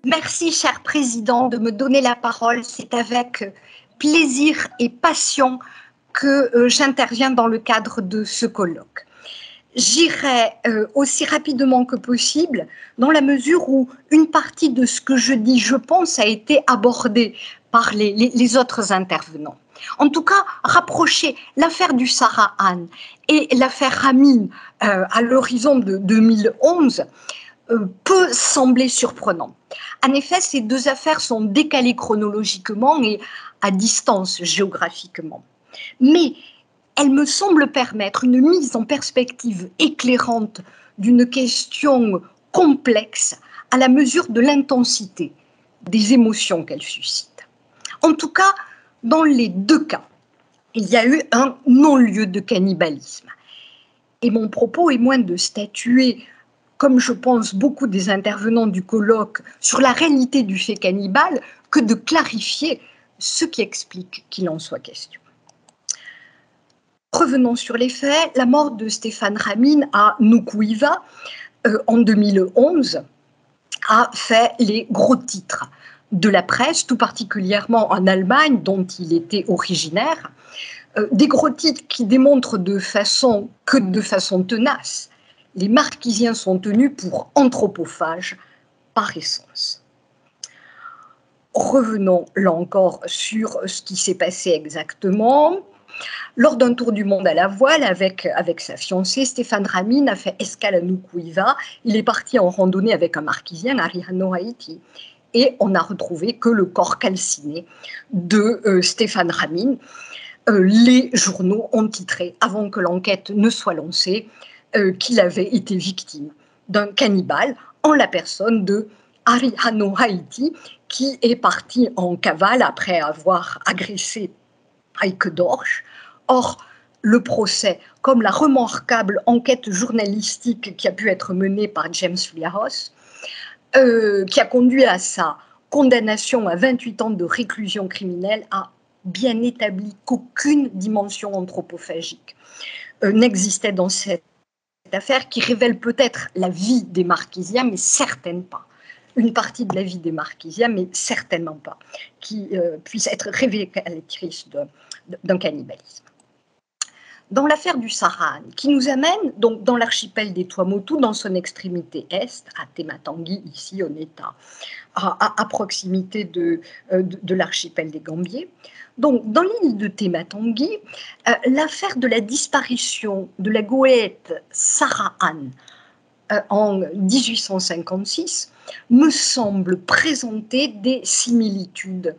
Merci, cher président, de me donner la parole. C'est avec plaisir et passion que j'interviens dans le cadre de ce colloque. J'irai aussi rapidement que possible dans la mesure où une partie de ce que je dis, je pense, a été abordée par les autres intervenants. En tout cas, rapprocher l'affaire du Sahara-Anne et l'affaire Ramin à l'horizon de 2011 peut sembler surprenant. En effet, ces deux affaires sont décalées chronologiquement et à distance géographiquement. Mais elles me semblent permettre une mise en perspective éclairante d'une question complexe à la mesure de l'intensité des émotions qu'elle suscite. En tout cas, dans les deux cas, il y a eu un non-lieu de cannibalisme. Et mon propos est moins de statuer, comme je pense beaucoup des intervenants du colloque, sur la réalité du fait cannibale, que de clarifier ce qui explique qu'il en soit question. Revenons sur les faits. La mort de Stéphane Ramin à Nukuiva en 2011 a fait les gros titres de la presse, tout particulièrement en Allemagne, dont il était originaire. Des gros titres qui démontrent de façon tenace. Les Marquisiens sont tenus pour anthropophages par essence. Revenons là encore sur ce qui s'est passé exactement. Lors d'un tour du monde à la voile avec sa fiancée, Stéphane Ramin a fait escale à Nukuiva. Il est parti en randonnée avec un Marquisien, Arihano Haiti. Et on n'a retrouvé que le corps calciné de Stéphane Ramin. Les journaux ont titré, avant que l'enquête ne soit lancée, qu'il avait été victime d'un cannibale en la personne de Arihano Haiti, qui est parti en cavale après avoir agressé Heike Dorsch. Or, le procès, comme la remarquable enquête journalistique qui a pu être menée par James Liaros, qui a conduit à sa condamnation à 28 ans de réclusion criminelle, a bien établi qu'aucune dimension anthropophagique n'existait dans cette affaire, qui révèle peut-être la vie des Marquisiens, mais certainement pas. Une partie de la vie des Marquisiens, mais certainement pas, qui puisse être révélatrice d'un cannibalisme. Dans l'affaire du Sahara, qui nous amène donc dans l'archipel des Tuamotu, dans son extrémité est, à Tematangui, ici on est à proximité de l'archipel des Gambiers. Donc, dans l'île de Tematangui, l'affaire de la disparition de la goélette Sarah Anne en 1856 me semble présenter des similitudes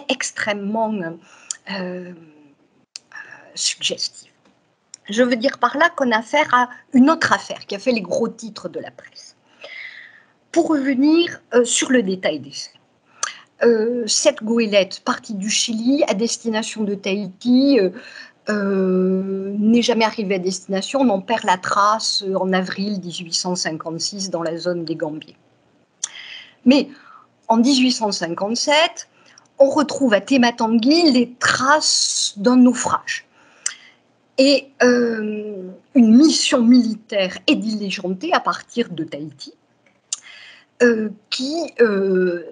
extrêmement suggestives. Je veux dire par là qu'on a affaire à une autre affaire qui a fait les gros titres de la presse. Pour revenir sur le détail des faits. Cette goélette partie du Chili à destination de Tahiti n'est jamais arrivée à destination. On en perd la trace en avril 1856 dans la zone des Gambiers. Mais en 1857, on retrouve à Tematangui les traces d'un naufrage. Et une mission militaire est diligentée à partir de Tahiti, qui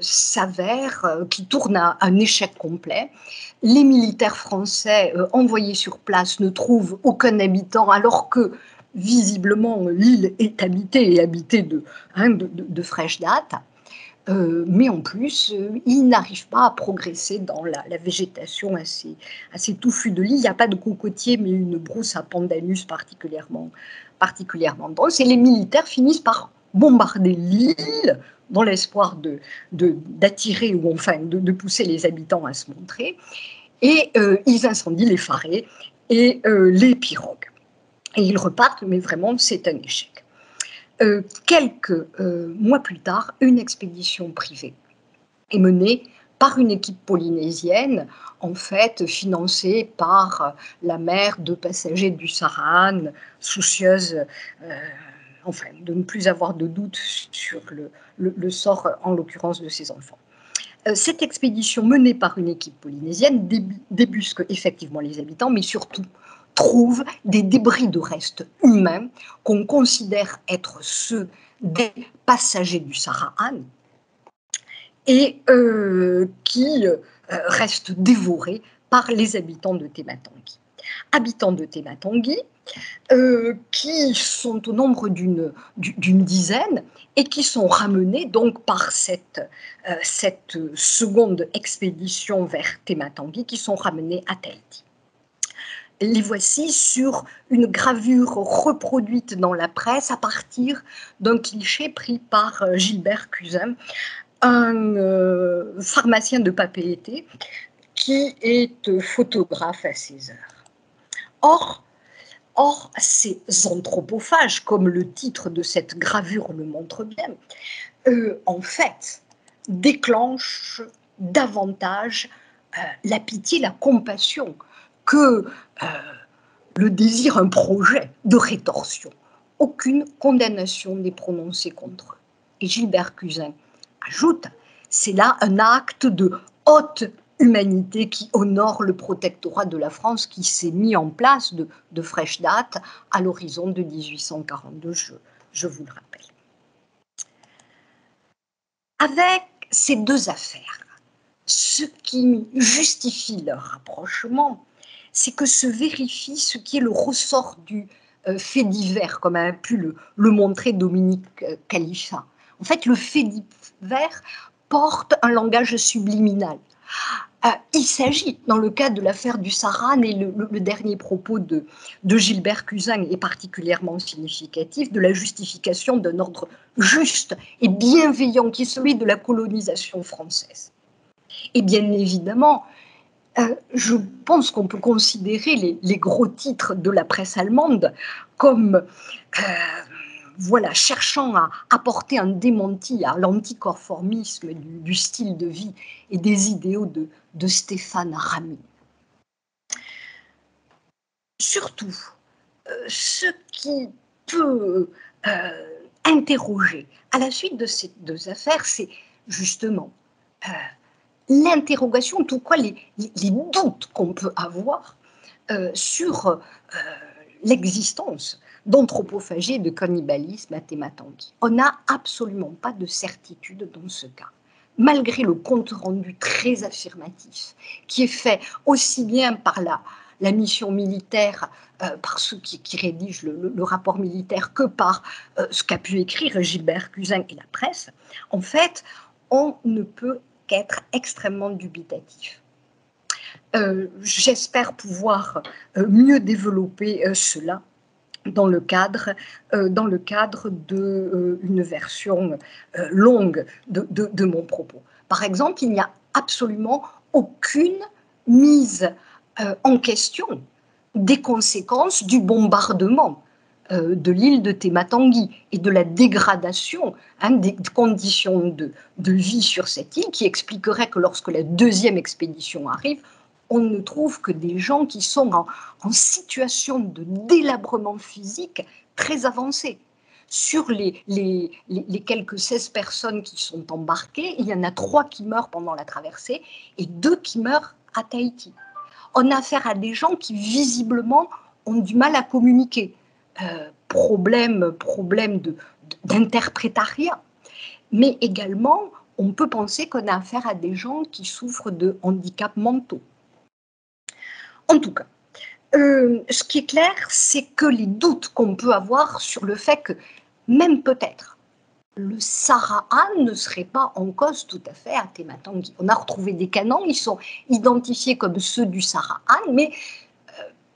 s'avère, qui tourne à un échec complet. Les militaires français envoyés sur place ne trouvent aucun habitant, alors que visiblement l'île est habitée et habitée de fraîche date. Mais en plus, ils n'arrivent pas à progresser dans la végétation assez touffue de l'île. Il n'y a pas de cocotier, mais une brousse à pandanus particulièrement dense. Et les militaires finissent par bombarder l'île dans l'espoir d'attirer ou enfin de pousser les habitants à se montrer. Et ils incendient les pharés et les pirogues. Et ils repartent, mais vraiment, c'est un échec. Quelques mois plus tard, une expédition privée est menée par une équipe polynésienne, en fait financée par la mère de passagers du Sahara, soucieuse enfin, de ne plus avoir de doute sur le sort, en l'occurrence, de ses enfants. Cette expédition menée par une équipe polynésienne débusque effectivement les habitants, mais surtout trouve des débris de restes humains qu'on considère être ceux des passagers du Sahara, et qui reste dévoré par les habitants de Tématangui. Habitants de Tématangui, qui sont au nombre d'une dizaine et qui sont ramenés donc par cette seconde expédition vers Tématangui, qui sont ramenés à Tahiti. Les voici sur une gravure reproduite dans la presse à partir d'un cliché pris par Gilbert Cuzin, un pharmacien de Papeete qui est photographe à ses heures. Or, ces anthropophages, comme le titre de cette gravure le montre bien, en fait, déclenchent davantage la pitié, la compassion que le désir, un projet de rétorsion. Aucune condamnation n'est prononcée contre eux. Et Gilbert Cuzin ajoute, c'est là un acte de haute humanité qui honore le protectorat de la France qui s'est mis en place de fraîche date à l'horizon de 1842, je vous le rappelle. Avec ces deux affaires, ce qui justifie leur rapprochement, c'est que se vérifie ce qui est le ressort du fait divers, comme a pu le montrer Dominique Khalifa. En fait, le fait divers porte un langage subliminal. Il s'agit, dans le cas de l'affaire du Saran, et le dernier propos de Gilbert Cuzin est particulièrement significatif, de la justification d'un ordre juste et bienveillant qui est celui de la colonisation française. Et bien évidemment, je pense qu'on peut considérer les gros titres de la presse allemande comme cherchant à apporter un démenti à l'anticonformisme du style de vie et des idéaux de Stéphane Ramin. Surtout, ce qui peut interroger à la suite de ces deux affaires, c'est justement l'interrogation, tout quoi les doutes qu'on peut avoir sur l'existence d'anthropophagie et de cannibalisme à Tématangui. On n'a absolument pas de certitude dans ce cas, malgré le compte-rendu très affirmatif qui est fait aussi bien par la mission militaire, par ceux qui rédigent le rapport militaire, que par ce qu'a pu écrire Gilbert Cuzin et la presse. En fait, on ne peut qu'être extrêmement dubitatif. J'espère pouvoir mieux développer cela dans le cadre d'une version longue de mon propos. Par exemple, il n'y a absolument aucune mise en question des conséquences du bombardement de l'île de Tématangui et de la dégradation des conditions de vie sur cette île, qui expliquerait que lorsque la deuxième expédition arrive, on ne trouve que des gens qui sont en situation de délabrement physique très avancée. Sur les quelques 16 personnes qui sont embarquées, il y en a 3 qui meurent pendant la traversée et 2 qui meurent à Tahiti. On a affaire à des gens qui visiblement ont du mal à communiquer. Problème d'interprétariat. Mais également, on peut penser qu'on a affaire à des gens qui souffrent de handicaps mentaux. En tout cas, ce qui est clair, c'est que les doutes qu'on peut avoir sur le fait que même peut-être le Sarahan ne serait pas en cause tout à fait à Tématangui. On a retrouvé des canons, ils sont identifiés comme ceux du Sarahan, mais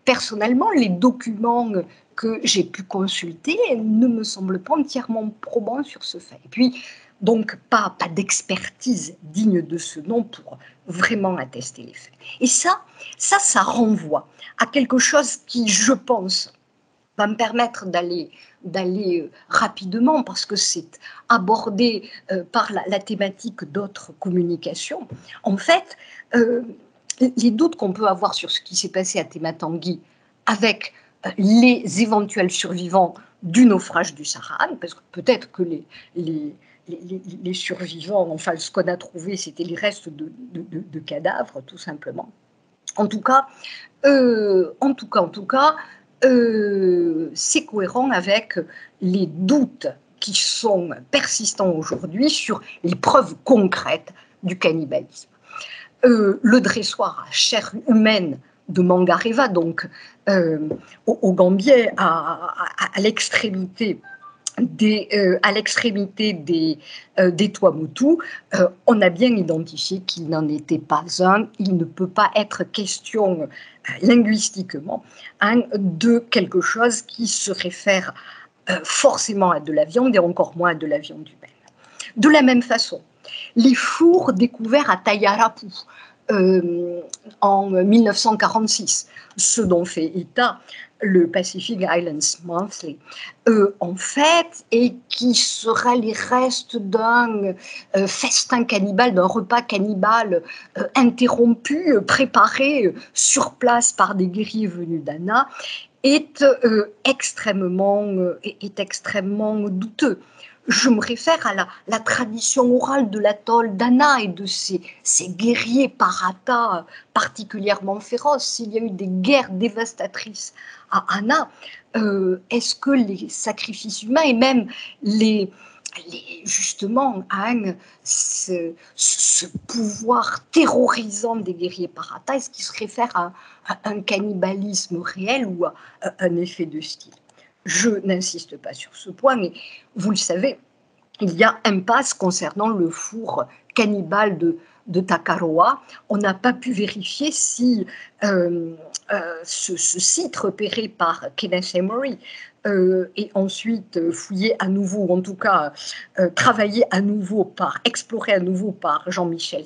personnellement, les documents que j'ai pu consulter ne me semblent pas entièrement probants sur ce fait. Et puis, donc, pas d'expertise digne de ce nom pour vraiment attester les faits. Et ça renvoie à quelque chose qui, je pense, va me permettre d'aller rapidement, parce que c'est abordé par la thématique d'autres communications. En fait, les doutes qu'on peut avoir sur ce qui s'est passé à Tématangui avec les éventuels survivants du naufrage du Sarahan, parce que peut-être que les survivants, enfin ce qu'on a trouvé, c'était les restes de cadavres, tout simplement. En tout cas, c'est cohérent avec les doutes qui sont persistants aujourd'hui sur les preuves concrètes du cannibalisme. Le dressoir à chair humaine de Mangareva, donc au Gambier, à l'extrémité des Tuamotu, on a bien identifié qu'il n'en était pas un. Il ne peut pas être question linguistiquement de quelque chose qui se réfère forcément à de la viande et encore moins à de la viande humaine. De la même façon, les fours découverts à Tayarapu en 1946, ce dont fait état le Pacific Islands Monthly, en fait, et qui sera les restes d'un festin cannibale, d'un repas cannibale interrompu, préparé sur place par des guerriers venus d'Anna, est extrêmement douteux. Je me réfère à la tradition orale de l'atoll d'Anna et de ces guerriers parata particulièrement féroces. S'il y a eu des guerres dévastatrices à Anna, est-ce que les sacrifices humains et même justement ce pouvoir terrorisant des guerriers parata, est-ce qu'il se réfère à un cannibalisme réel ou à un effet de style? Je n'insiste pas sur ce point, mais vous le savez, il y a impasse concernant le four cannibale de Takaroa. On n'a pas pu vérifier si ce site repéré par Kenneth Emery et ensuite fouillé à nouveau, ou en tout cas exploré à nouveau par Jean-Michel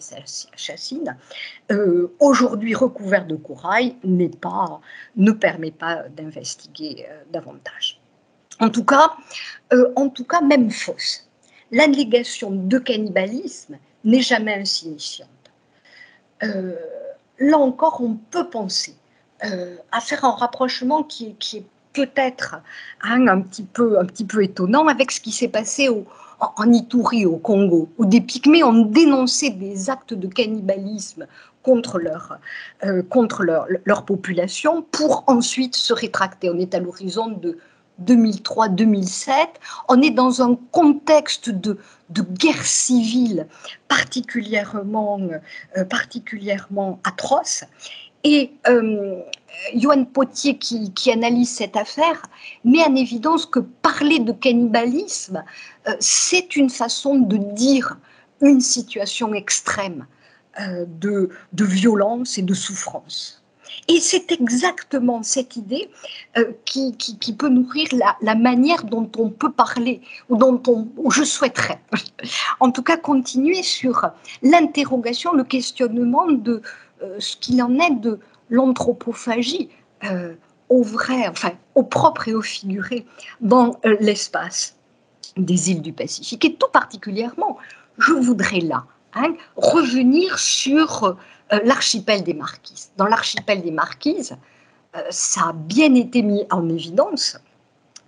Chassin, aujourd'hui recouvert de corail, ne permet pas d'investiguer davantage. En tout cas, même fausse. L'allégation de cannibalisme n'est jamais insignifiante. Là encore, on peut penser à faire un rapprochement qui est peut-être un petit peu étonnant avec ce qui s'est passé en Ituri, au Congo, où des Pygmées ont dénoncé des actes de cannibalisme contre leur population pour ensuite se rétracter. On est à l'horizon de 2003-2007, on est dans un contexte de guerre civile particulièrement atroce. Et Yoann Pottier, qui analyse cette affaire, met en évidence que parler de cannibalisme, c'est une façon de dire une situation extrême de violence et de souffrance. Et c'est exactement cette idée qui peut nourrir la manière dont on peut parler, ou je souhaiterais, en tout cas, continuer sur l'interrogation, le questionnement de ce qu'il en est de l'anthropophagie au propre et au figuré dans l'espace des îles du Pacifique. Et tout particulièrement, je voudrais là revenir sur l'archipel des Marquises. Dans l'archipel des Marquises, ça a bien été mis en évidence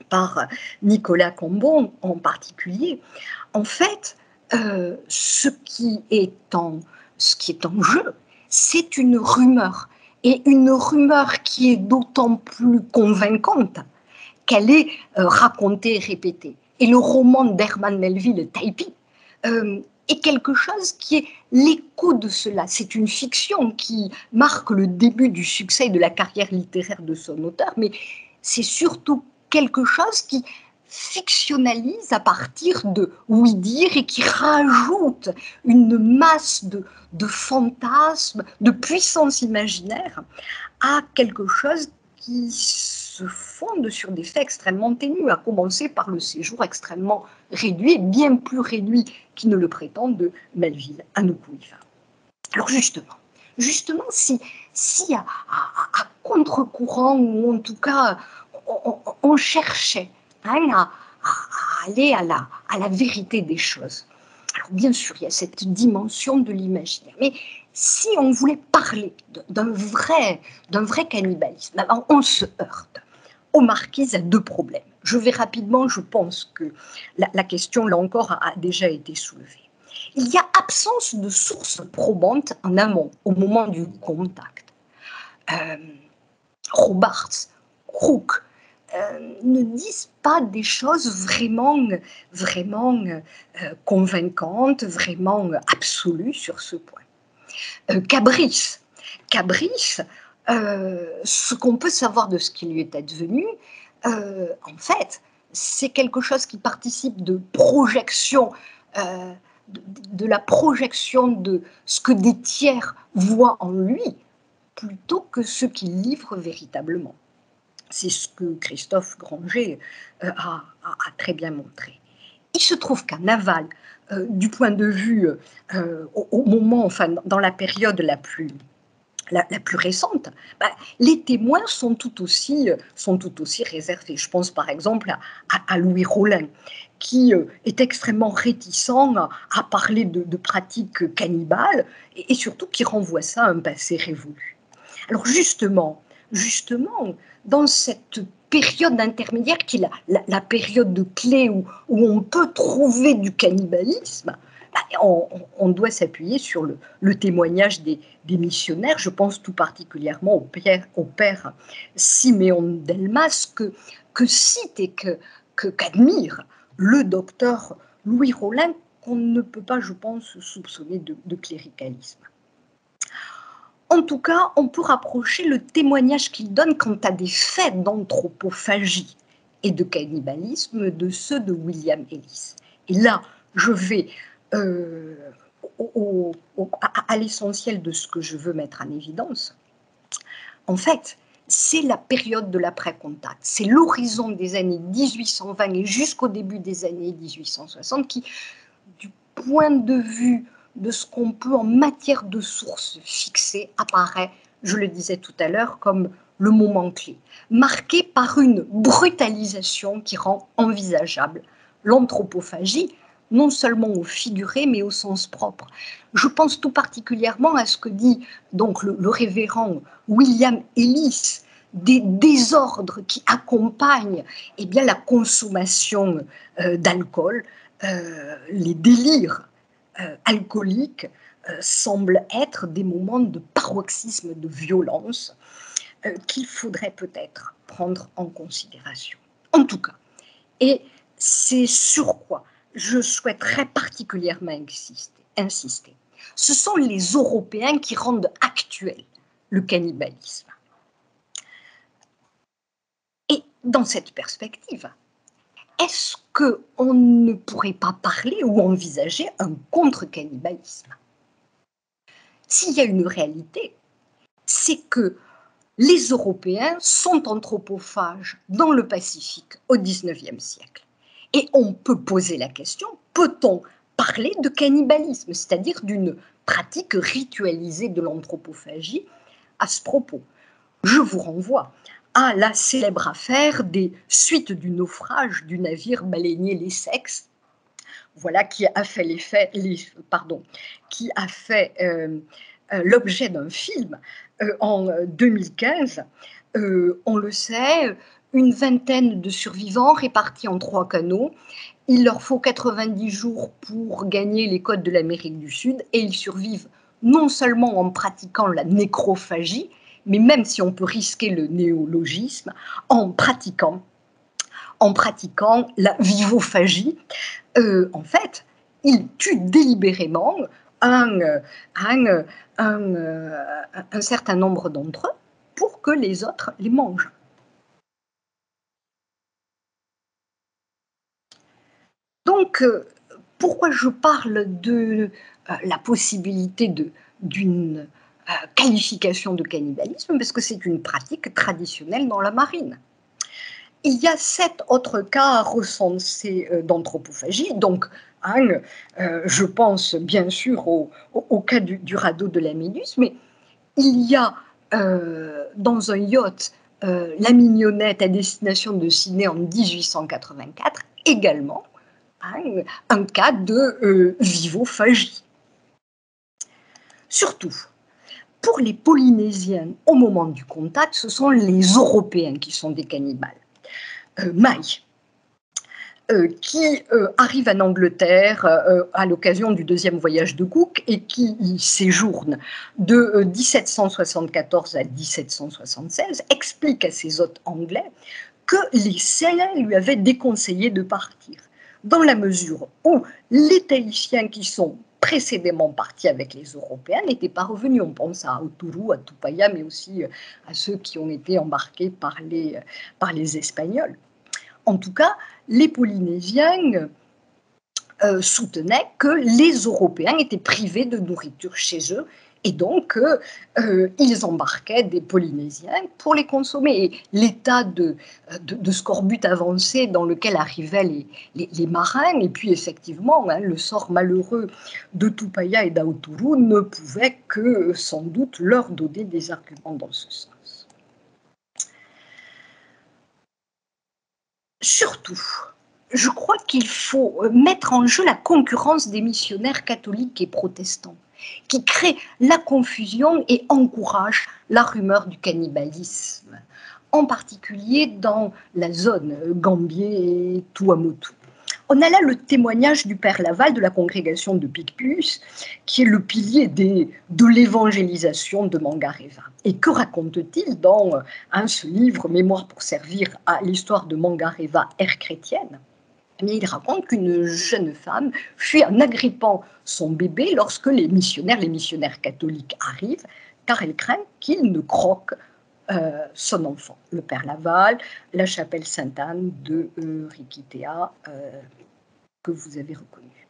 par Nicolas Cambon en particulier. En fait, ce qui est en jeu, c'est une rumeur. Et une rumeur qui est d'autant plus convaincante qu'elle est racontée et répétée. Et le roman d'Herman Melville, Taipi, est quelque chose qui est l'écho de cela. C'est une fiction qui marque le début du succès de la carrière littéraire de son auteur, mais c'est surtout quelque chose qui fictionnalise à partir de oui-dire et qui rajoute une masse de fantasmes, de puissance imaginaire à quelque chose qui se fonde sur des faits extrêmement ténus, à commencer par le séjour extrêmement réduit, bien plus réduit qu'il ne le prétend, de Melville à Nukuiva. Alors justement, si à contre-courant, ou en tout cas on cherchait à aller à la vérité des choses. Alors bien sûr, il y a cette dimension de l'imaginaire, mais si on voulait parler d'un vrai cannibalisme, alors on se heurte aux Marquises à deux problèmes. Je vais rapidement, je pense que la question, là encore, a déjà été soulevée. Il y a absence de sources probantes en amont, au moment du contact. Robarts, Crook, ne disent pas des choses vraiment, vraiment convaincantes, vraiment absolues sur ce point. Cabris, ce qu'on peut savoir de ce qui lui est advenu, en fait, c'est quelque chose qui participe de projection, de la projection de ce que des tiers voient en lui, plutôt que ce qu'il livre véritablement. C'est ce que Christophe Granger a très bien montré. Il se trouve qu'en aval, du point de vue, au moment, enfin, dans la période la plus récente, les témoins sont tout aussi réservés. Je pense par exemple à Louis Rollin, qui est extrêmement réticent à parler de pratiques cannibales et surtout qui renvoie ça à un passé révolu. Alors justement, dans cette période intermédiaire qui est la période de clé où on peut trouver du cannibalisme, on doit s'appuyer sur le témoignage des missionnaires. Je pense tout particulièrement au père Siméon Delmas que cite et qu'admire le docteur Louis Rollin, qu'on ne peut pas, je pense, soupçonner de cléricalisme. En tout cas, on peut rapprocher le témoignage qu'il donne quant à des faits d'anthropophagie et de cannibalisme de ceux de William Ellis. Et là, je vais à l'essentiel de ce que je veux mettre en évidence. En fait, c'est la période de l'après-contact, c'est l'horizon des années 1820 et jusqu'au début des années 1860 qui, du point de vue de ce qu'on peut en matière de sources fixées, apparaît, je le disais tout à l'heure, comme le moment clé, marqué par une brutalisation qui rend envisageable l'anthropophagie, non seulement au figuré, mais au sens propre. Je pense tout particulièrement à ce que dit donc le révérend William Ellis, des désordres qui accompagnent la consommation d'alcool, les délires alcooliques semblent être des moments de paroxysme de violence qu'il faudrait peut-être prendre en considération. En tout cas, et c'est sur quoi je souhaiterais particulièrement insister, ce sont les Européens qui rendent actuel le cannibalisme. Et dans cette perspective, est-ce qu'on ne pourrait pas parler ou envisager un contre-cannibalisme? S'il y a une réalité, c'est que les Européens sont anthropophages dans le Pacifique au XIXe siècle. Et on peut poser la question, peut-on parler de cannibalisme, c'est-à-dire d'une pratique ritualisée de l'anthropophagie à ce propos? Je vous renvoie à la célèbre affaire des suites du naufrage du navire baleinier l'Essex, voilà, qui a fait l'objet d'un film en 2015. On le sait, une vingtaine de survivants répartis en 3 canots. Il leur faut 90 jours pour gagner les côtes de l'Amérique du Sud et ils survivent non seulement en pratiquant la nécrophagie, mais même si on peut risquer le néologisme, en pratiquant la vivophagie. En fait, ils tuent délibérément un certain nombre d'entre eux pour que les autres les mangent. Donc, pourquoi je parle de la possibilité d'une qualification de cannibalisme? Parce que c'est une pratique traditionnelle dans la marine. Il y a 7 autres cas recensés d'anthropophagie. Donc, je pense bien sûr au cas du radeau de la Méduse, mais il y a dans un yacht la mignonnette à destination de Sydney en 1884 également un cas de vivophagie. Surtout, pour les Polynésiens, au moment du contact, ce sont les Européens qui sont des cannibales. Mai, qui arrive en Angleterre à l'occasion du 2e voyage de Cook et qui y séjourne de 1774 à 1776, explique à ses hôtes anglais que les Tahitiens lui avaient déconseillé de partir, dans la mesure où les Tahitiens qui sont précédemment partis avec les Européens n'étaient pas revenus. On pense à Autourou, à Tupaya, mais aussi à ceux qui ont été embarqués par les Espagnols. En tout cas, les Polynésiens soutenaient que les Européens étaient privés de nourriture chez eux et donc ils embarquaient des Polynésiens pour les consommer. Et l'état de scorbut avancé dans lequel arrivaient les marins, et puis effectivement le sort malheureux de Tupaya et d'Aotourou ne pouvait que sans doute leur donner des arguments dans ce sens. Surtout, je crois qu'il faut mettre en jeu la concurrence des missionnaires catholiques et protestants, qui crée la confusion et encourage la rumeur du cannibalisme, en particulier dans la zone Gambier et Tuamotu. On a là le témoignage du père Laval de la congrégation de Picpus, qui est le pilier de l'évangélisation de Mangareva. Et que raconte-t-il dans ce livre, Mémoire pour servir à l'histoire de Mangareva, ère chrétienne? Mais il raconte qu'une jeune femme fuit en agrippant son bébé lorsque les missionnaires catholiques arrivent, car elle craint qu'il ne croque son enfant. Le père Laval, la chapelle Sainte-Anne de Rikitea, que vous avez reconnu.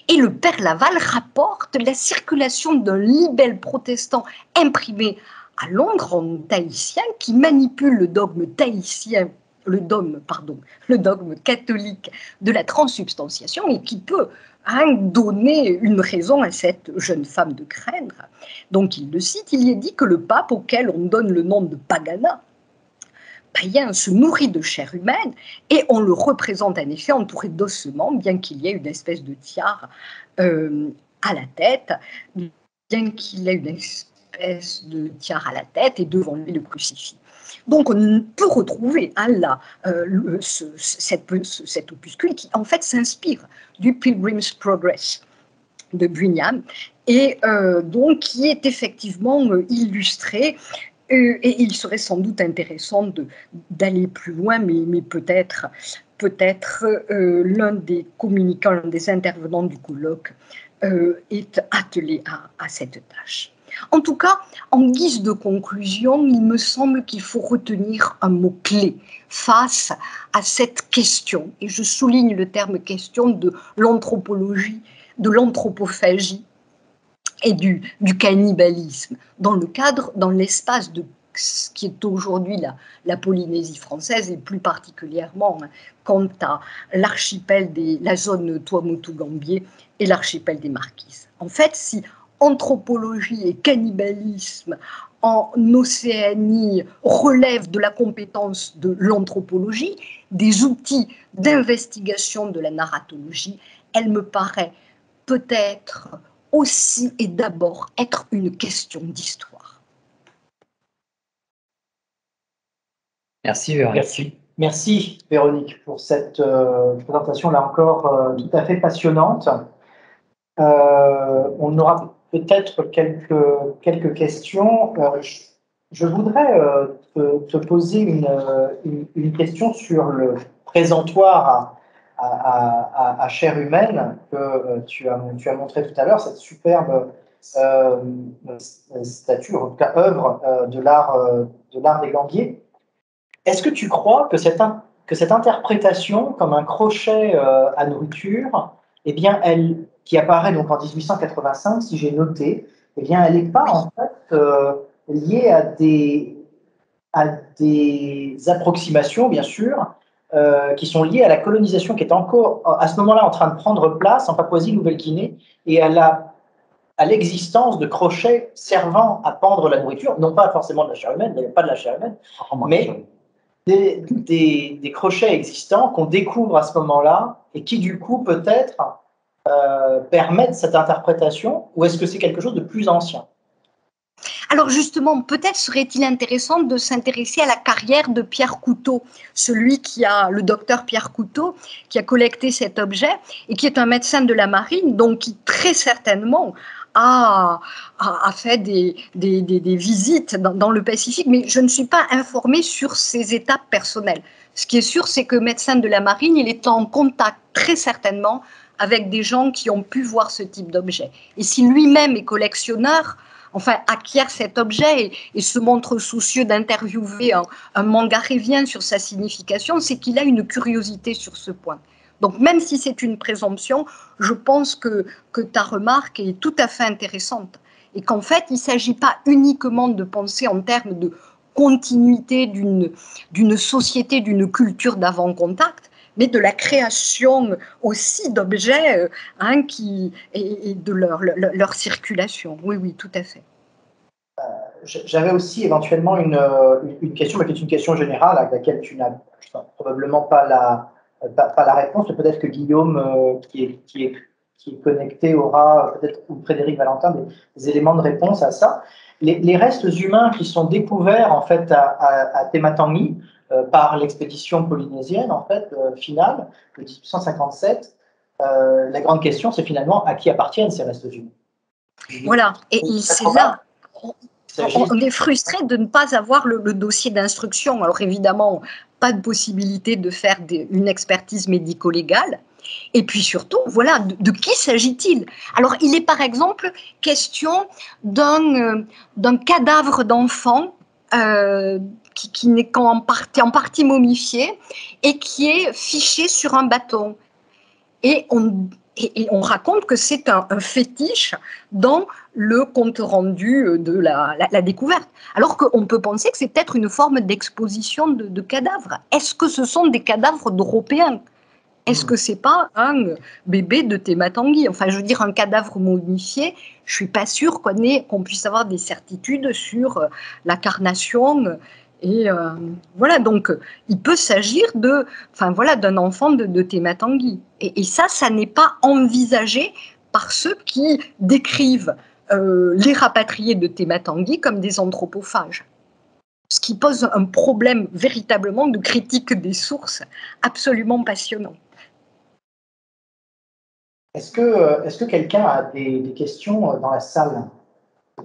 Et le père Laval rapporte la circulation d'un libelle protestant imprimé à Londres en tahitien qui manipule le dogme tahitien, le dogme catholique de la transsubstantiation et qui peut donner une raison à cette jeune femme de craindre. Donc il le cite, il y est dit que le pape auquel on donne le nom de Pagana, païen, se nourrit de chair humaine et on le représente en effet entouré d'ossements, bien qu'il y ait une espèce de tiare à la tête, et devant lui le crucifix. Donc on peut retrouver cet opuscule qui en fait s'inspire du Pilgrim's Progress de Bunyan et donc qui est effectivement illustré. Et il serait sans doute intéressant d'aller plus loin, mais peut-être l'un des communicants, l'un des intervenants du colloque est attelé à cette tâche. En tout cas, en guise de conclusion, il me semble qu'il faut retenir un mot-clé face à cette question, et je souligne le terme question de l'anthropologie, de l'anthropophagie, et du cannibalisme, dans l'espace de ce qui est aujourd'hui la Polynésie française, et plus particulièrement quant à l'archipel la zone Tuamotu-Gambier et l'archipel des Marquises. En fait, si anthropologie et cannibalisme en Océanie relèvent de la compétence de l'anthropologie, des outils d'investigation de la narratologie, elle me paraît peut-être aussi et d'abord être une question d'histoire. Merci Véronique. Merci Véronique pour cette présentation là encore tout à fait passionnante. On aura peut-être quelques questions. Je voudrais te poser une question sur le présentoir à chair humaine que tu as montré tout à l'heure, cette superbe statue, en tout cas œuvre de l'art des Gambiers. Est-ce que tu crois que cette interprétation comme un crochet à nourriture, eh bien, qui apparaît donc en 1885, si j'ai noté, eh bien, elle n'est pas en fait liée à des approximations, bien sûr, qui sont liées à la colonisation qui est encore à ce moment-là en train de prendre place en Papouasie-Nouvelle-Guinée et à l'existence de crochets servant à pendre la nourriture, non pas forcément de la chair humaine, il n'y avait pas de la chair humaine, mais des crochets existants qu'on découvre à ce moment-là et qui du coup peut-être permettent cette interprétation, ou est-ce que c'est quelque chose de plus ancien? Alors justement, peut-être serait-il intéressant de s'intéresser à la carrière de Pierre Couteau, le docteur Pierre Couteau, qui a collecté cet objet et qui est un médecin de la marine, donc qui très certainement a fait des visites dans le Pacifique, mais je ne suis pas informée sur ses étapes personnelles. Ce qui est sûr, c'est que médecin de la marine, il est en contact très certainement avec des gens qui ont pu voir ce type d'objet. Et si lui-même est collectionneur, enfin acquiert cet objet et se montre soucieux d'interviewer un mangarévien sur sa signification, c'est qu'il a une curiosité sur ce point. Donc même si c'est une présomption, je pense que ta remarque est tout à fait intéressante. Et qu'en fait, il ne s'agit pas uniquement de penser en termes de continuité d'une société, d'une culture d'avant-contact, mais de la création aussi d'objets et de leur circulation. Oui, oui, tout à fait. J'avais aussi éventuellement une question, mais qui est une question générale à laquelle tu n'as probablement pas la réponse, mais peut-être que Guillaume, qui est connecté, aura, peut-être, ou Frédéric Valentin, des éléments de réponse à ça. Les restes humains qui sont découverts en fait à Tématangui par l'expédition polynésienne en fait finale de 1857, la grande question c'est finalement à qui appartiennent ces restes humains. Voilà, et c'est là. On est frustré de ne pas avoir le dossier d'instruction. Alors évidemment, pas de possibilité de faire une expertise médico-légale. Et puis surtout, voilà, de qui s'agit-il? Alors il est par exemple question d'un cadavre d'enfant qui n'est qu'en partie momifié et qui est fiché sur un bâton. Et on raconte que c'est un fétiche dans le compte-rendu de la découverte. Alors qu'on peut penser que c'est peut-être une forme d'exposition de cadavres. Est-ce que ce sont des cadavres d'Européens? Est-ce que c'est pas un bébé de Tématangui? Enfin, je veux dire, un cadavre momifié, je suis pas sûre qu'on puisse avoir des certitudes sur la carnation. Et voilà, donc il peut s'agir d'un enfant de Tématangui. Et ça n'est pas envisagé par ceux qui décrivent les rapatriés de Tématangui comme des anthropophages. Ce qui pose un problème véritablement de critique des sources absolument passionnant. Est-ce que quelqu'un a des questions dans la salle?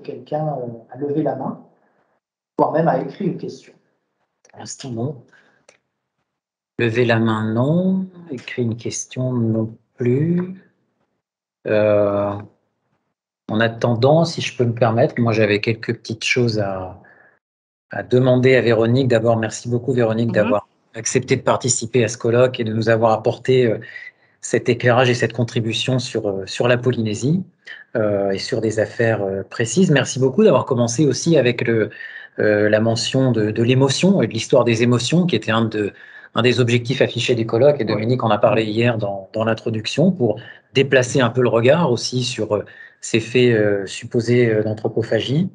Quelqu'un a levé la main, voire même a écrit une question? Pour l'instant, non. Lever la main, non. Écrire une question, non plus. En attendant, si je peux me permettre, moi j'avais quelques petites choses à demander à Véronique. D'abord, merci beaucoup Véronique d'avoir accepté de participer à ce colloque et de nous avoir apporté cet éclairage et cette contribution sur la Polynésie et sur des affaires précises. Merci beaucoup d'avoir commencé aussi avec la mention de l'émotion et de l'histoire des émotions, qui était un des objectifs affichés du colloque. Et Dominique en a parlé hier dans l'introduction, pour déplacer un peu le regard aussi sur ces faits supposés d'anthropophagie.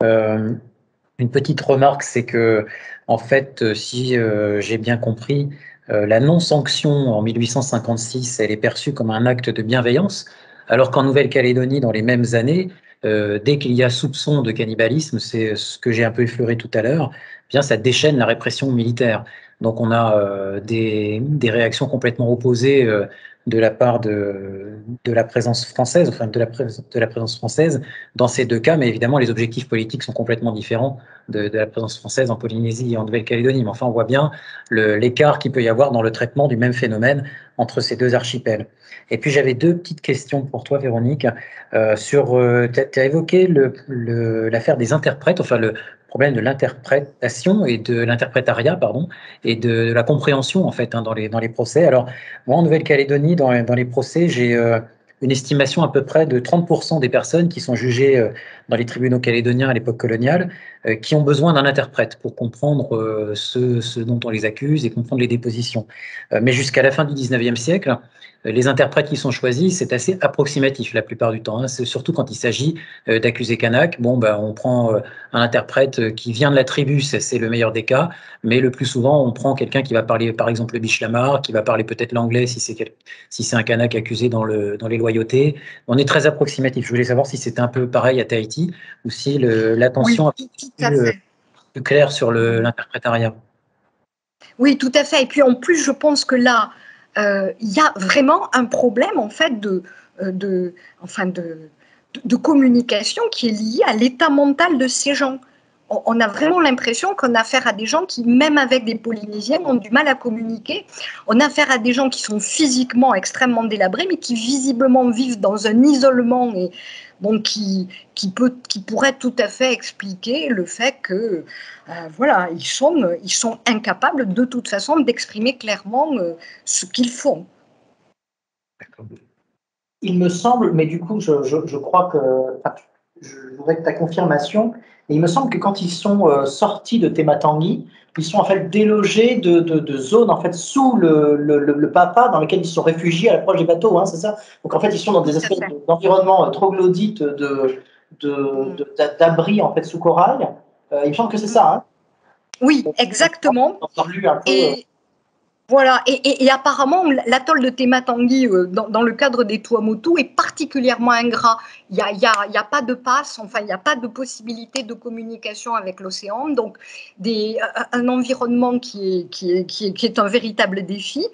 Une petite remarque, c'est que, en fait, si j'ai bien compris, la non-sanction en 1856, elle est perçue comme un acte de bienveillance, alors qu'en Nouvelle-Calédonie, dans les mêmes années, dès qu'il y a soupçon de cannibalisme, c'est ce que j'ai un peu effleuré tout à l'heure, eh bien ça déchaîne la répression militaire. Donc on a des réactions complètement opposées de la part de la présence française, enfin de la présence française dans ces deux cas, mais évidemment les objectifs politiques sont complètement différents de la présence française en Polynésie et en Nouvelle-Calédonie. Mais enfin, on voit bien l'écart qu'il peut y avoir dans le traitement du même phénomène entre ces deux archipels. Et puis j'avais deux petites questions pour toi, Véronique. Tu as évoqué l'affaire des interprètes, enfin le problème de l'interprétation et de l'interprétariat, pardon, et de la compréhension en fait dans les procès. Alors moi, en Nouvelle-Calédonie, dans les procès, j'ai une estimation à peu près de 30% des personnes qui sont jugées dans les tribunaux calédoniens à l'époque coloniale, qui ont besoin d'un interprète pour comprendre ce dont on les accuse et comprendre les dépositions. Mais jusqu'à la fin du 19e siècle, les interprètes qui sont choisis, c'est assez approximatif la plupart du temps. C'est surtout quand il s'agit d'accusés kanak. Bon, on prend un interprète qui vient de la tribu, c'est le meilleur des cas, mais le plus souvent, on prend quelqu'un qui va parler, par exemple, le bishlamar, qui va parler peut-être l'anglais si c'est un kanak accusé dans les loyautés. On est très approximatif. Je voulais savoir si c'était un peu pareil à Tahiti ou si l'attention est plus claire sur l'interprétariat. Oui, tout à fait. Et puis en plus, je pense que là, il y a vraiment un problème en fait de communication qui est lié à l'état mental de ces gens. on a vraiment l'impression qu'on a affaire à des gens qui, même avec des Polynésiens, ont du mal à communiquer. On a affaire à des gens qui sont physiquement extrêmement délabrés, mais qui visiblement vivent dans un isolement et donc qui pourrait tout à fait expliquer le fait que, voilà, ils sont incapables de toute façon d'exprimer clairement ce qu'ils font. Il me semble, mais du coup, je crois que, enfin, je voudrais que ta confirmation, et il me semble que quand ils sont sortis de Tématangui, ils sont en fait délogés de zones en fait sous le Papa dans lesquelles ils sont réfugiés à l'approche des bateaux, hein, c'est ça? Donc en fait, ils sont dans des espèces d'environnements troglodytes d'abris en fait sous corail. Il me semble que c'est ça. Hein. Oui, exactement. Voilà, et apparemment, l'atoll de Tématangui, dans le cadre des Tuamotu, est particulièrement ingrat. Il n'y a pas de passe, enfin, il n'y a pas de possibilité de communication avec l'océan, donc un environnement qui est un véritable défi.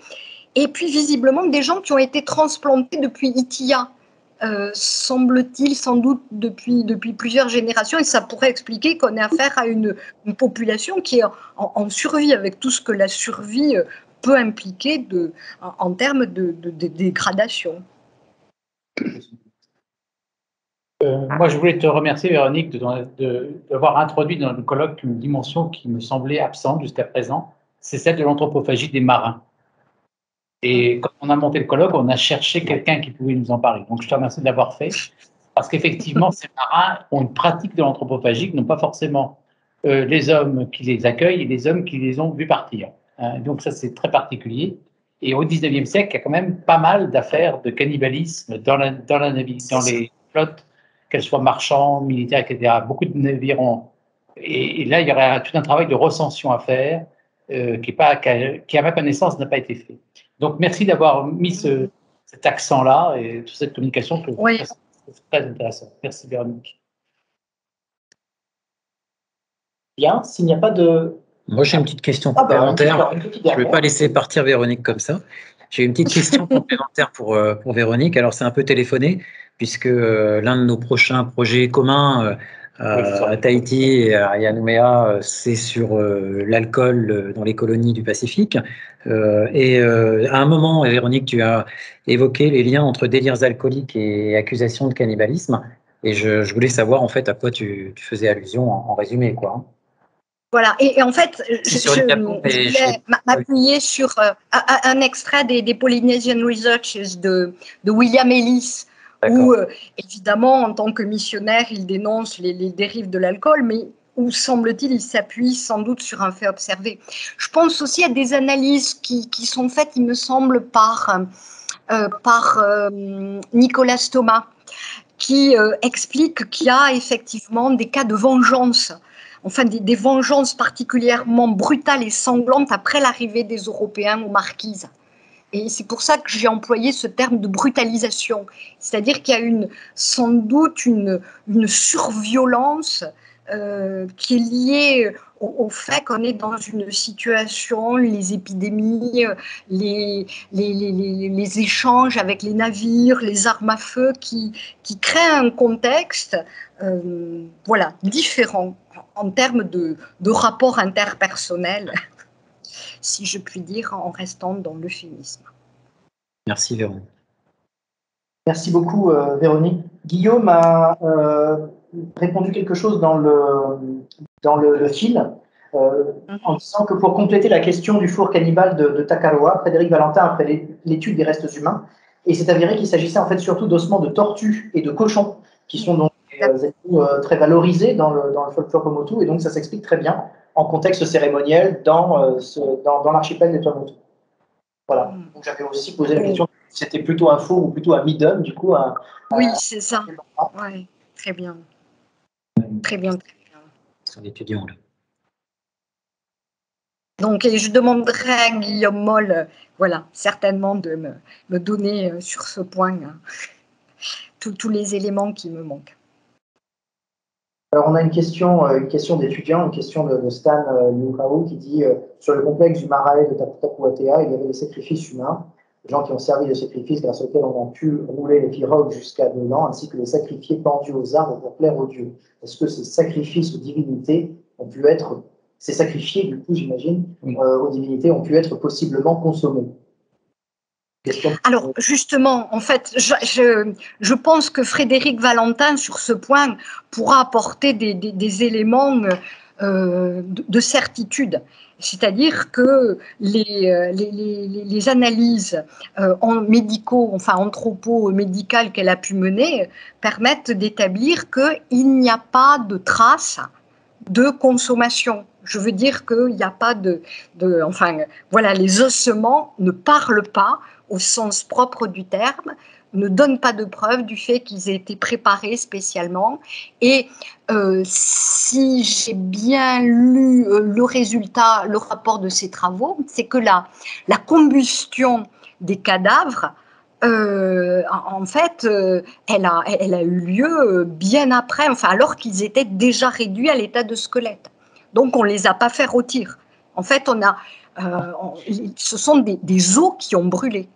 Et puis, visiblement, des gens qui ont été transplantés depuis Itia, semble-t-il, sans doute depuis plusieurs générations, et ça pourrait expliquer qu'on ait affaire à une population qui est en survie, avec tout ce que la survie peut impliquer en termes de dégradation. Moi, je voulais te remercier, Véronique, d'avoir introduit dans le colloque une dimension qui me semblait absente jusqu'à présent, c'est celle de l'anthropophagie des marins. Et quand on a monté le colloque, on a cherché quelqu'un qui pouvait nous en parler. Donc, je te remercie de l'avoir fait, parce qu'effectivement, ces marins ont une pratique de l'anthropophagie, non pas forcément les hommes qui les accueillent et les hommes qui les ont vus partir. Donc, ça, c'est très particulier. Et au 19e siècle, il y a quand même pas mal d'affaires de cannibalisme dans les flottes, qu'elles soient marchands, militaires, etc. Beaucoup de navires ont. Et là, il y aurait tout un travail de recension à faire qui, à ma connaissance, n'a pas été fait. Donc, merci d'avoir mis cet accent-là et toute cette communication que je trouve très intéressante. Merci, Véronique. Bien, s'il n'y a pas de... Moi, j'ai une petite question complémentaire. Je ne vais pas laisser partir Véronique comme ça. J'ai une petite question complémentaire pour Véronique. Alors, c'est un peu téléphoné, puisque l'un de nos prochains projets communs à Tahiti et à Nouméa, c'est sur l'alcool dans les colonies du Pacifique. À un moment, Véronique, tu as évoqué les liens entre délires alcooliques et accusations de cannibalisme. Et je voulais savoir, en fait, à quoi tu faisais allusion en résumé, quoi. Voilà, et en fait, je voulais m'appuyer sur un extrait des Polynesian Researches de William Ellis, où, évidemment, en tant que missionnaire, il dénonce les dérives de l'alcool, mais où, semble-t-il, il s'appuie sans doute sur un fait observé. Je pense aussi à des analyses qui sont faites, il me semble, par Nicolas Thomas, qui explique qu'il y a effectivement des cas de vengeance, enfin des vengeances particulièrement brutales et sanglantes après l'arrivée des Européens aux Marquises. Et c'est pour ça que j'ai employé ce terme de brutalisation. C'est-à-dire qu'il y a sans doute une surviolence qui est liée au fait qu'on est dans une situation, les épidémies, les échanges avec les navires, les armes à feu qui créent un contexte voilà, différent en termes de rapports interpersonnels, si je puis dire, en restant dans l'euphémisme. Merci Véronique. Merci beaucoup Véronique. Guillaume a répondu quelque chose dans le fil en disant que pour compléter la question du four cannibale de Takaroa, Frédéric Valentin a fait l'étude des restes humains et s'est avéré qu'il s'agissait en fait surtout d'ossements de tortues et de cochons qui sont donc très valorisés dans le folklore Pomotu, et donc ça s'explique très bien en contexte cérémoniel dans l'archipel des Tuamotu. Voilà. Donc j'avais aussi posé la question si c'était plutôt un four ou plutôt un midum, du coup. Oui, c'est ça. Ouais, très bien. Très bien, très bien. Son étudiant, là. Donc, et je demanderai à Guillaume Moll, voilà, certainement de me donner sur ce point tous les éléments qui me manquent. Alors, on a une question d'étudiant, une question de Stan Liuhao qui dit sur le complexe du Marae de Tapuatea, il y avait des sacrifices humains, des gens qui ont servi de sacrifices grâce auxquels on a pu rouler les pirogues jusqu'à 2 ans, ainsi que les sacrifiés pendus aux arbres pour plaire aux dieux. Est-ce que ces sacrifices aux divinités pu être, ces sacrifiés, du coup, j'imagine, aux divinités ont pu être possiblement consommés. Alors, justement, en fait, je pense que Frédéric Valentin, sur ce point, pourra apporter des éléments de certitude. C'est-à-dire que les analyses anthropo-médicales qu'elle a pu mener permettent d'établir qu'il n'y a pas de traces de consommation. Je veux dire qu'il n'y a pas les ossements ne parlent pas au sens propre du terme, ne donnent pas de preuve du fait qu'ils aient été préparés spécialement. Et si j'ai bien lu le rapport de ces travaux, c'est que la combustion des cadavres, en fait, elle a eu lieu bien après, alors qu'ils étaient déjà réduits à l'état de squelette. Donc, on ne les a pas fait rôtir. En fait, ce sont des os qui ont brûlé.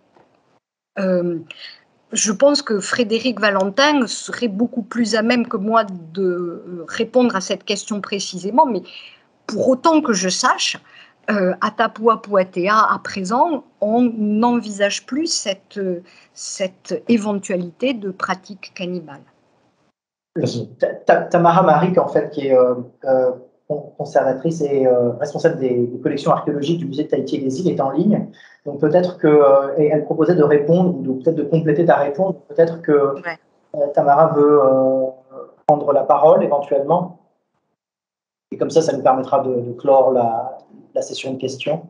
Je pense que Frédéric Valentin serait beaucoup plus à même que moi de répondre à cette question précisément, mais pour autant que je sache, à Tapua-Puatea, à présent, on n'envisage plus cette éventualité de pratique cannibale. Tamara Maric, en fait, qui est conservatrice et responsable des collections archéologiques du musée de Tahiti et des îles, est en ligne. Donc peut-être qu'elle proposait de répondre, ou peut-être de compléter ta réponse. Peut-être que Tamara veut prendre la parole éventuellement. Et comme ça nous permettra de clore la session de questions.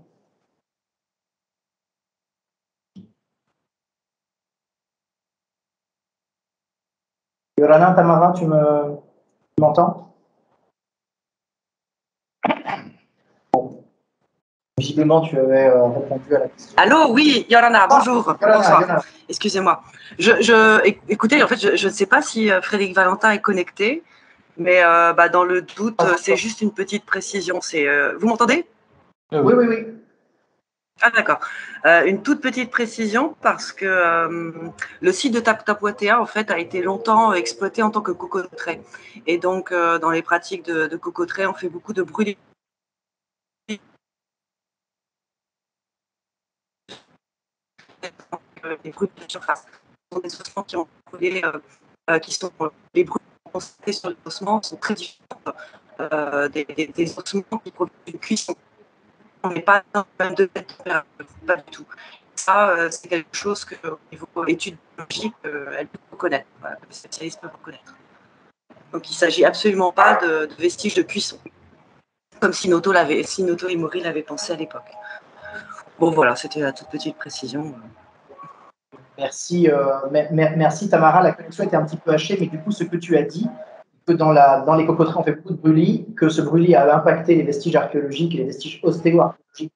Yorana, Tamara, tu m'entends? Visiblement, tu avais répondu à la question. Allô, oui, Yorana, bonjour. Bonsoir. Excusez-moi. Écoutez, en fait, je ne sais pas si Frédéric Valentin est connecté, mais dans le doute, c'est juste une petite précision. Vous m'entendez? Oui. Ah, d'accord. Une toute petite précision, parce que le site de Tapua-Puatea, en fait, a été longtemps exploité en tant que cocoterie. Et donc, dans les pratiques de cocoterie, on fait beaucoup de brûlis. Les brûlis de surface. Ce sont des ossements qui ont brûlé, les brûlis constatés sur les ossements sont très différents des ossements qui proviennent d'une cuisson. On n'est pas dans le même degré de température, pas du tout. Ça, c'est quelque chose que, au niveau études biologiques, elle peut connaître, le spécialiste peut reconnaître. Donc, il ne s'agit absolument pas de vestiges de cuisson, comme si Noto et Mori l'avaient pensé à l'époque. Bon, voilà, c'était la toute petite précision. Merci, merci Tamara. La connexion était un petit peu hachée, mais du coup, ce que tu as dit, que dans les cocoteries, on fait beaucoup de brûlis, que ce brûlis a impacté les vestiges archéologiques et les vestiges ostéo-archéologiques,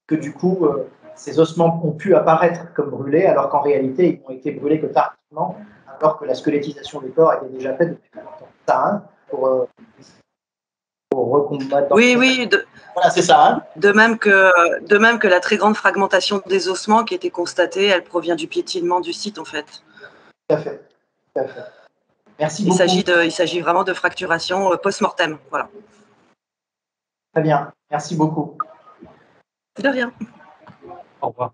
que du coup, ces ossements ont pu apparaître comme brûlés, alors qu'en réalité, ils n'ont été brûlés que tardivement, alors que la squelettisation des corps était déjà faite depuis longtemps. Ça, hein, pour recombattre. Oui. Voilà, c'est ça. Hein. De même que la très grande fragmentation des ossements qui a été constatée, elle provient du piétinement du site, en fait. Tout à fait. Merci beaucoup. Il s'agit vraiment de fracturation post-mortem. Voilà. Très bien. Merci beaucoup. De rien. Au revoir.